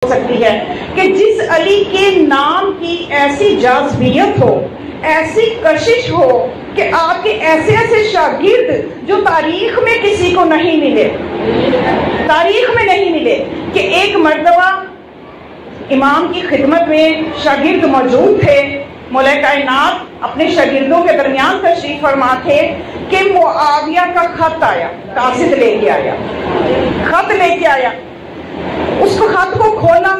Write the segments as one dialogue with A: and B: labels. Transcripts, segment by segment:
A: سکتی ہے کہ جس علی کے نام کی ایسی جاذبیت ہو، ایسی کشش ہو کہ آپ کے ایسے ایسے شاگرد جو تاریخ میں کسی کو نہیں ملے، تاریخ میں نہیں ملے، کہ ایک مرتبہ امام کی خدمت میں شاگرد موجود تھے، مولا کائنات اپنے شاگردوں کے درمیان تشریف فرما تھے کہ معاویہ کا خط آیا، قاصد لے کے آیا، خط لے کے آیا، اس کو خط کو کھولا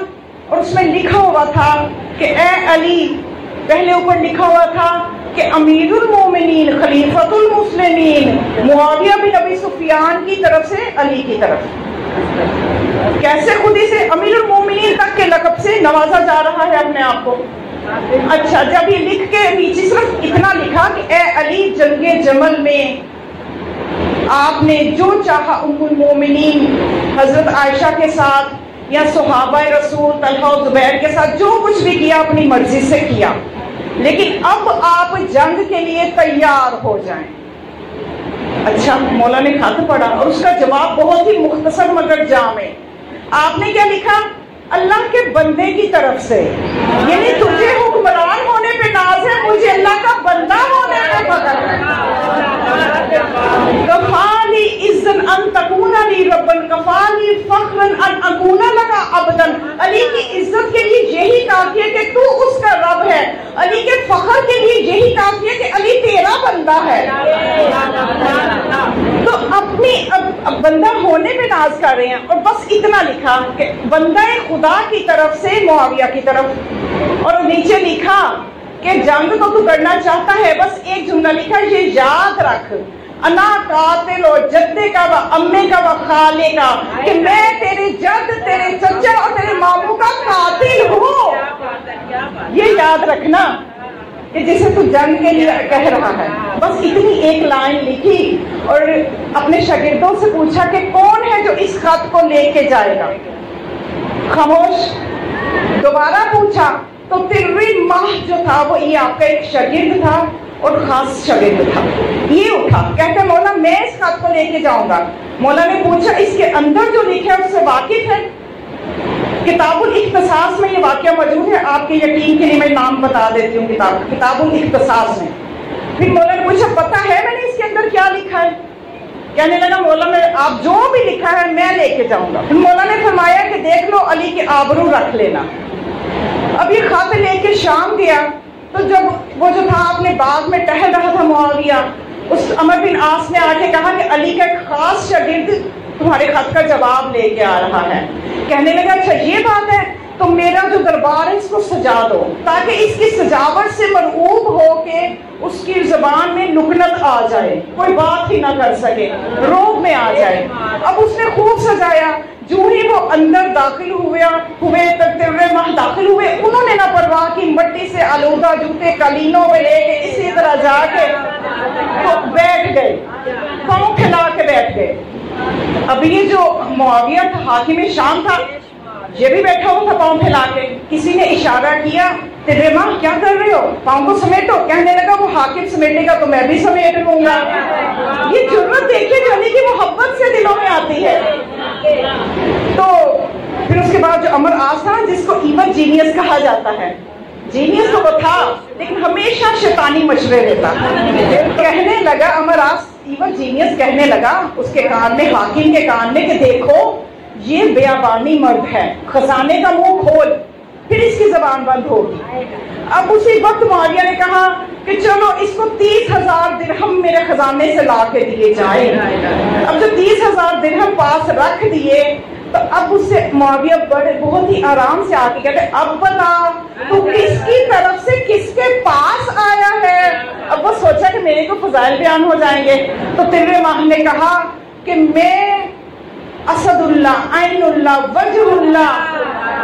A: اور اس میں لکھا ہوا تھا کہ اے علی، پہلے اوپر لکھا ہوا تھا کہ امیر المومنین خلیفۃ المسلمین معاویہ بن ابی سفیان کی طرف سے علی کی طرف، کیسے خودی سے امیر المومنین تک کے لقب سے نوازا جا رہا ہے اپنے آپ کو۔ اچھا، جب یہ لکھ کے نیچے صرف اتنا لکھا کہ اے علی، جنگ جمل میں آپ نے جو چاہا ام المومنین حضرت عائشہ کے ساتھ یا صحابہ رسول طلحہ و زبیر کے ساتھ جو کچھ بھی کیا اپنی مرضی سے کیا، لیکن اب آپ جنگ کے لیے تیار ہو جائیں۔ اچھا، مولا نے خط پڑھا اور اس کا جواب بہت ہی مختصر مگر جامع۔ آپ نے کیا لکھا؟ اللہ کے بندے کی طرف سے، یعنی تجھے حکمران ہونے پہ ناز ہے، مجھے اللہ کا بندہ ہونے پہ فخر ہے۔ کفالی عزن ان تکون لی ربن، کفالی فخرن ان اکون لگا عبدن۔ علی کی عزت کے لیے یہی کافی ہے کہ تو اس کا رب ہے، علی کے فخر کے لیے یہی کافی ہے کہ علی تیرا بندہ ہے۔ تو اپنی بندہ ہونے پہ ناز کر رہے ہیں، اور بس اتنا لکھا کہ بندہ خدا کی طرف سے معاویہ کی طرف، اور نیچے لکھا کہ جنگ تو تو کرنا چاہتا ہے، بس ایک جملہ لکھا، یہ یاد رکھ، انا قاتل و جدے کا و امے کا و خالے کا، کہ میں تیرے جد، تیرے چچا اور تیرے ماموں کا قاتل ہوں۔ یہ یاد رکھنا کہ جسے تو جنگ کے لیے کہہ رہا ہے۔ بس اتنی ایک لائن لکھی اور اپنے شاگردوں سے پوچھا کہ کون ہے جو اس خط کو لے کے جائے گا؟ خاموش۔ دوبارہ پوچھا تو تروی ماہ جو تھا وہ یہ آپ کا ایک شاگرد تھا اور خاص شاگرد تھا، یہ اٹھا، کہتے مولا میں اس خط کو لے کے جاؤں گا۔ مولا نے پوچھا اس کے اندر جو لکھا ہے اس سے واقف ہے؟ کتاب الاختصاص میں یہ واقعہ موجود ہے، آپ کے یقین کے لیے میں نام بتا دیتی ہوں، کتاب الاختصاص میں۔ پھر مولا نے پوچھا پتہ ہے میں نے اس کے اندر کیا لکھا ہے؟ کہنے لگا مولا میں آپ جو بھی لکھا ہے میں لے کے جاؤں گا۔ پھر مولا نے فرمایا کہ دیکھ لو علی کے آبرو رکھ لینا۔ اب یہ خط لے کے شام گیا تو جب وہ جو تھا اپنے باغ میں ٹہل رہا تھا معاویہ، اس عمر بن عاص نے آ کے کہا کہ علی کا ایک خاص شاگرد تمہارے خط کا جواب لے کے آ رہا ہے۔ کہنے لگا اچھا یہ بات ہے تو میرا جو دربار ہے اس کو سجا دو، تاکہ اس کی سجاوٹ سے مرعوب ہو کے اس کی زبان میں لکنت آ جائے، کوئی بات ہی نہ کر سکے، روب میں آ جائے۔ اب اس نے خوب سجایا، جو ہی وہ اندر داخل ہوئے ترتیب ماہ داخل ہوئے، انہوں نے نہ پرواہ کی، مٹی سے آلودہ جوتے کلینوں میں لے کے اسی طرح جا کے تو بیٹھ گئے، پاؤں پھیلا کے بیٹھ گئے۔ اب یہ جو معاویہ تھا حاکم شام تھا، یہ بھی بیٹھا ہوا تھا پاؤں پھیلا کے۔ کسی نے اشارہ کیا تیرے ماں کیا کر رہے ہو، پاؤں کو سمیٹو۔ کہنے لگا وہ حاکم سمیٹے گا تو میں بھی سمیٹ لوں گا۔ یہ جرأت دیکھیے جو علی کی محبت سے دلوں میں آتی ہے۔ تو پھر اس کے بعد جو عمر عاص تھا جس کو ایون جینیس کہا جاتا ہے، جینیس تو وہ تھا لیکن ہمیشہ شیطانی مشورے دیتا، کہنے لگا عمر عاص ایون جینیس کہنے لگا اس کے کان میں، حاکم کے کان میں، کہ دیکھو یہ بیابانی مرد ہے، خزانے کا منہ کھول، پھر اس کی زبان بند ہوگی۔ اب اسی وقت معاویہ نے کہا کہ چلو اس کو 30,000 درہم میرے خزانے سے لا کے دیے جائیں۔ اب جو 30,000 درہم پاس رکھ دیے تو اب اس سے معاویہ بہت ہی آرام سے آ کے کہتے اب بتا تو کس کی طرف سے کس کے پاس آیا ہے؟ اب وہ سوچا کہ میرے کو فضائل بیان ہو جائیں گے، تو تروی ماہ نے کہا کہ میں اسد اللہ، عین اللہ، وجہ اللہ،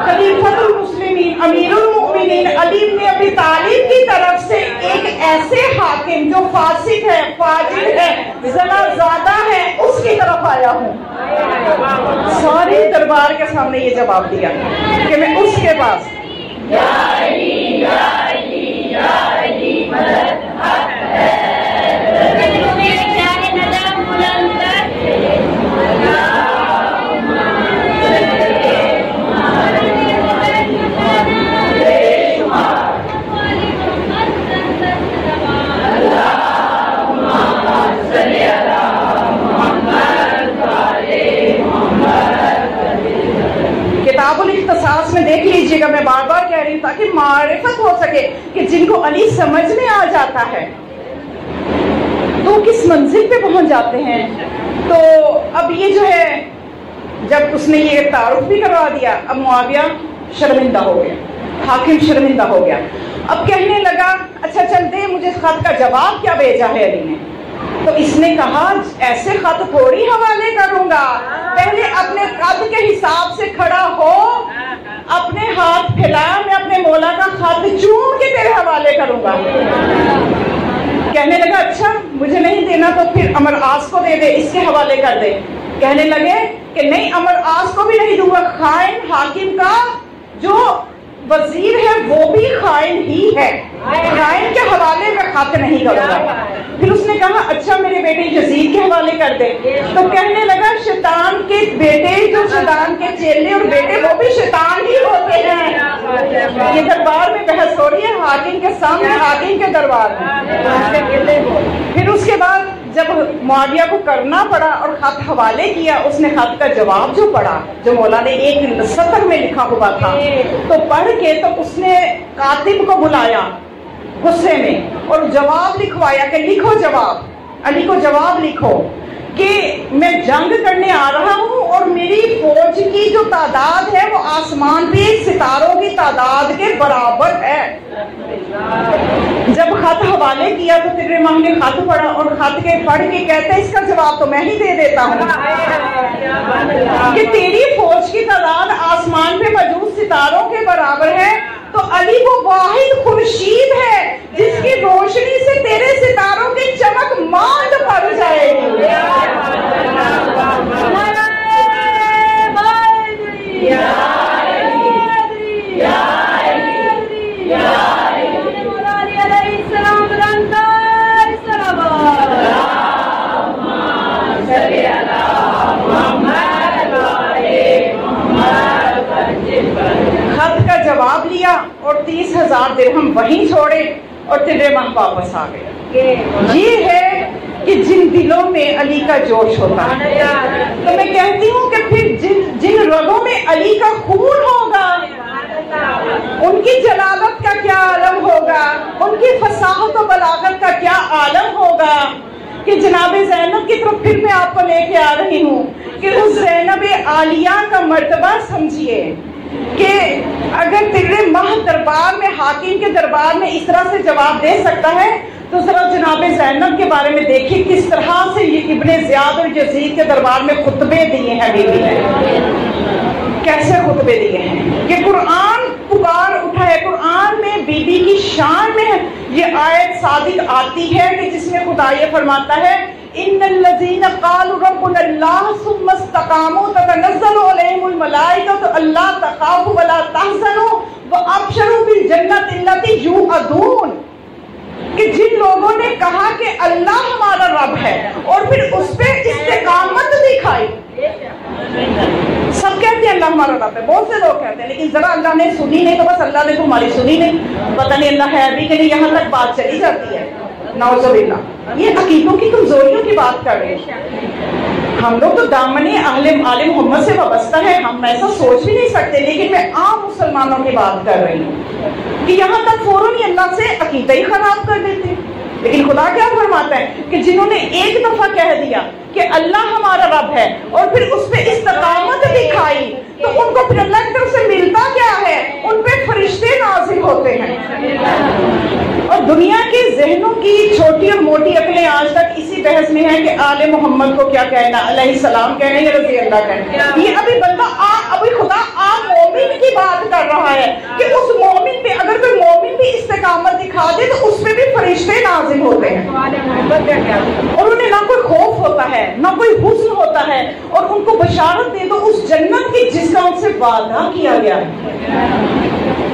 A: خلیفۃ المسلمین، امیر المؤمنین علی بن ابی طالب کی طرف سے ایک ایسے حاکم جو فاسق ہے، فاجر ہے، زنا زادہ ہے، اس کی طرف آیا ہوں۔ سارے دربار کے سامنے یہ جواب دیا کہ میں اس کے پاس یا علی یا علی یا علی مدد حق ہے۔ اختصاص میں دیکھ لیجئے گا، میں بار بار کہہ رہی ہوں تاکہ معرفت ہو سکے کہ جن کو علی سمجھ میں آ جاتا ہے تو کس منزل پہ پہنچ جاتے ہیں۔ تو اب یہ جو ہے جب اس نے یہ تعارف بھی کروا دیا، اب معاویہ شرمندہ ہو گیا، حاکم شرمندہ ہو گیا۔ اب کہنے لگا اچھا چل دے مجھے خط کا جواب کیا بھیجا ہے علی نے۔ تو اس نے کہا ایسے خط تھوڑی حوالے کروں گا، پہلے اپنے قد کے حساب سے کھڑا ہو، اپنے ہاتھ پھیلا، میں اپنے مولا کا خط چوم کے تیرے حوالے کروں گا۔ کہنے لگا اچھا مجھے نہیں دینا تو پھر امر آس کو دے دے، اس کے حوالے کر دے۔ کہنے لگے کہ نہیں امر آس کو بھی نہیں دوں گا، خائن حاکم کا جو وزیر ہے وہ بھی خائن ہی ہے، خائن کے حوالے میں خط نہیں کروں گا۔ پھر اس نے کہا اچھا میرے بیٹے یزید کے حوالے کر دے۔ تو کہنے لگا شیطان کے بیٹے جو شیطان کے چیلے اور بیٹے وہ بھی شیطان ہی ہوتے ہیں۔ یہ دربار میں بحث ہو رہی ہے حاکم کے سامنے، حاکم کے دربار میں۔ پھر اس کے بعد جب معاویہ کو کرنا پڑا اور خط حوالے کیا، اس نے خط کا جواب جو پڑھا جو مولا نے ایک سطر میں لکھا ہوا تھا، تو پڑھ کے تو اس نے کاتب کو بلایا غصے میں اور جواب لکھوایا کہ لکھو جواب، علی کو جواب لکھو کہ میں جنگ کرنے آ رہا ہوں اور میری فوج کی جو تعداد ہے وہ آسمان پہ ستاروں کی تعداد کے برابر ہے۔ جب خط حوالے کیا تو تیرے ماں نے خط پڑھا اور خط کے پڑھ کے کہتے ہیں اس کا جواب تو میں ہی دے دیتا ہوں کہ تیری فوج کی تعداد آسمان پہ موجود ستاروں کے برابر ہے، تو علی وہ واحد خورشید ہے جس کی روشنی سے تیرے ستاروں کی چمک ماند پڑ جائے گی۔ خط کا جواب لیا اور 30,000 درہم وہیں چھوڑے اور تیرے ماہ واپس آ گئے۔ یہ ہے کہ جن دلوں میں علی کا جوش ہوتا ہے، تو میں کہتی ہوں کہ پھر جن رگوں میں علی کا خون ہوگا ان کی جلالت کا کیا عالم ہوگا، ان کی فصاحت و بلاغت کا کیا عالم ہوگا۔ کہ جناب زینب کی طرف پھر میں آپ کو لے کے آ رہی ہوں کہ اس زینب عالیہ کا مرتبہ سمجھیے کہ اگر تیرے ماہ دربار میں حاکم کے دربار میں اس طرح سے جواب دے سکتا ہے تو ذرا جناب زینب کے بارے میں دیکھیے کس طرح سے یہ ابن زیاد اور یزید کے دربار میں خطبے دیے ہیں، بیوی نے کیسے خطبے دیے ہیں۔ یہ قرآن پکار اٹھا ہے، قرآن میں بی بی کی شان میں یہ آیت صادق آتی ہے کہ جس میں خدا یہ فرماتا ہے ان الذین قالوا ربنا اللہ ثم استقاموا تتنزل علیہم الملائکۃ الا تخافوا ولا تحزنوا وابشروا بالجنۃ التی یوعدون، کہ جن لوگوں نے کہا کہ اللہ ہمارا رب ہے اور پھر اس پہ استقامت دکھائی۔ سب کہتے ہیں اللہ ہمارا رب ہے، بہت سے لوگ کہتے ہیں، لیکن ذرا اللہ نے سنی نہیں تو بس اللہ نے تمہاری سنی نہیں، پتہ نہیں اللہ ہے بھی کہ نہیں، یہاں تک بات چلی جاتی ہے۔ نعوذ باللہ، یہ عقیدوں کی کمزوریوں کی بات کر رہے ہیں۔ ہم لوگ تو دامن آل محمد سے وابستہ ہیں، ہم ایسا سوچ بھی نہیں سکتے، لیکن میں عام مسلمانوں کی بات کر رہی ہوں کہ یہاں تک فوراً ہی اللہ سے عقیدہ ہی خراب کر دیتے ہیں۔ لیکن خدا کیا فرماتا ہے کہ جنہوں نے ایک دفعہ کہہ دیا کہ اللہ ہمارا رب ہے اور پھر اس پہ استقامت دکھائی تو ان کو پھر اللہ کی طرف سے ملتا کیا ہے، ان پہ فرشتے نازل ہوتے ہیں۔ اور دنیا کے ذہنوں کی چھوٹی اور موٹی عقلیں آج تک اسی بحث میں ہیں کہ آل محمد کو کیا کہنا، علیہ السلام کہنا یا رضی اللہ کہنا۔ یہ ابھی بندہ ابھی خدا عام مومن کی بات کر رہا ہے کہ اس مومن پہ اگر کوئی مومن بھی استقامت دکھا دے تو اس پہ بھی فرشتے نازل ہوتے ہیں، اور انہیں نہ کوئی خوف ہوتا ہے نہ کوئی حزن ہوتا ہے، اور ان کو بشارت دے دو اس جنت کی جس کا ان سے وعدہ کیا گیا ہے۔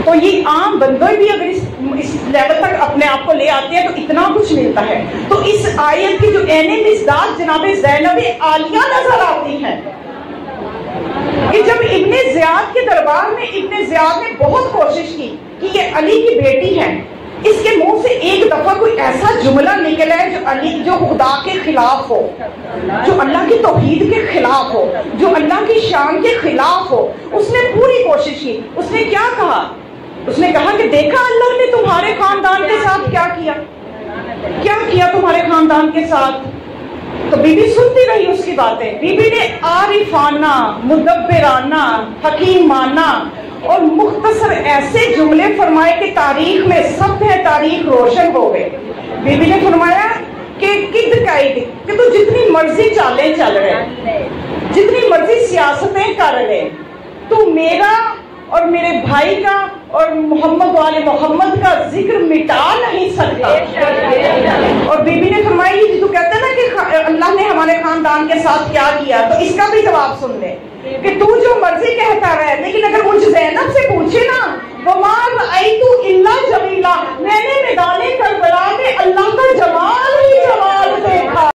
A: تو یہ عام بندے بھی اگر اس لیول تک اپنے آپ کو لے آتے ہیں تو اتنا کچھ ملتا ہے۔ تو اس آیت کی جو عین مصداق جناب زینب عالیہ نظر آتی ہے کہ جب ابن زیاد کے دربار میں ابن زیاد نے بہت کوشش کی کہ یہ علی کی بیٹی ہے اس کے منہ سے ایک دفعہ کوئی ایسا جملہ نکلا ہے جو خدا کے خلاف ہو، جو اللہ کی توحید کے خلاف ہو، جو اللہ کی شان کے خلاف ہو. اس نے پوری کوشش کی. اس نے کیا کہا؟ اس نے کہا کہ دیکھا اللہ نے تمہارے خاندان کے ساتھ کیا کیا، کیا کیا تمہارے خاندان کے ساتھ. تو بی بی سنتی رہی اس کی باتیں. بی بی نے عارفانہ، مدبرانہ، حکیمانہ اور مختصر ایسے جملے فرمائے کہ تاریخ میں سب ہے، تاریخ روشن ہو گئے. بی بی نے فرمایا کہ کد قائد کہ تو جتنی مرضی چالیں چل رہے، جتنی مرضی سیاستیں کر رہے، تو میرا اور میرے بھائی کا اور محمد والے محمد کا ذکر مٹا نہیں سکتا. اور بی بی نے فرمایا یہ تو کہتے ہیں نا کہ اللہ نے ہمارے خاندان کے ساتھ کیا، تو اس کا بھی جواب سن لے کہ تو جو مرضی کہتا رہے، لیکن اگر مجھ زینب سے